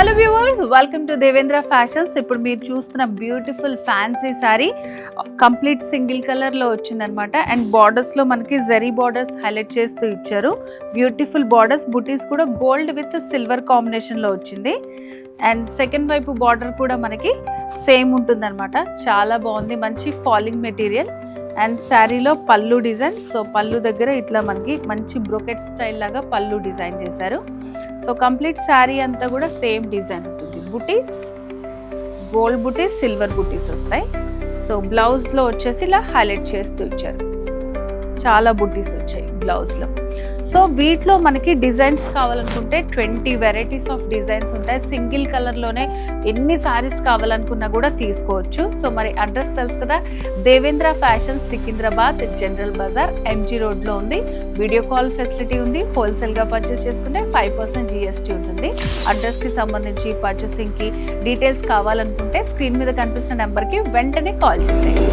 Hello viewers, welcome to Devendra fashions. ఇప్పుడు మీరు చూస్తున్న beautiful fancy sari complete single కలర్లో వచ్చిందనమాట. అండ్ బార్డర్స్లో మనకి జరీ బార్డర్స్ హైలైట్ చేస్తూ ఇచ్చారు. బ్యూటిఫుల్ బార్డర్స్, బుటీస్ కూడా గోల్డ్ విత్ సిల్వర్ కాంబినేషన్లో వచ్చింది. అండ్ సెకండ్ వైపు బార్డర్ కూడా మనకి సేమ్ ఉంటుందన్నమాట. చాలా బాగుంది, మంచి ఫాలింగ్ మెటీరియల్. అండ్ శారీలో పళ్ళు డిజైన్, సో పళ్ళు దగ్గర ఇట్లా మనకి మంచి బ్రోకెట్ స్టైల్ లాగా పళ్ళు డిజైన్ చేశారు. సో కంప్లీట్ శారీ అంతా కూడా సేమ్ డిజైన్ ఉంటుంది. బుటీస్ గోల్డ్ బుటీస్, సిల్వర్ బుటీస్ వస్తాయి. సో బ్లౌజ్లో వచ్చేసి ఇలా హైలైట్ చేస్తూ ఇచ్చారు. చాలా బుటీస్ వచ్చాయి బ్లౌజ్లో. సో వీటిలో మనకి డిజైన్స్ కావాలనుకుంటే 20 వెరైటీస్ ఆఫ్ డిజైన్స్ ఉంటాయి. సింగిల్ కలర్లోనే ఎన్ని సారీస్ కావాలనుకున్నా కూడా తీసుకోవచ్చు. సో మరి అడ్రస్ తెలుసు కదా, Devendra fashions, Secunderabad, general Bazaar, MG రోడ్లో ఉంది. వీడియో కాల్ ఫెసిలిటీ ఉంది. హోల్సేల్గా పర్చేస్ చేసుకుంటే 5% GST ఉంటుంది. అడ్రస్కి సంబంధించి పర్చేసింగ్కి డీటెయిల్స్ కావాలనుకుంటే స్క్రీన్ మీద కనిపిస్తున్న నెంబర్కి వెంటనే కాల్ చేసేయండి.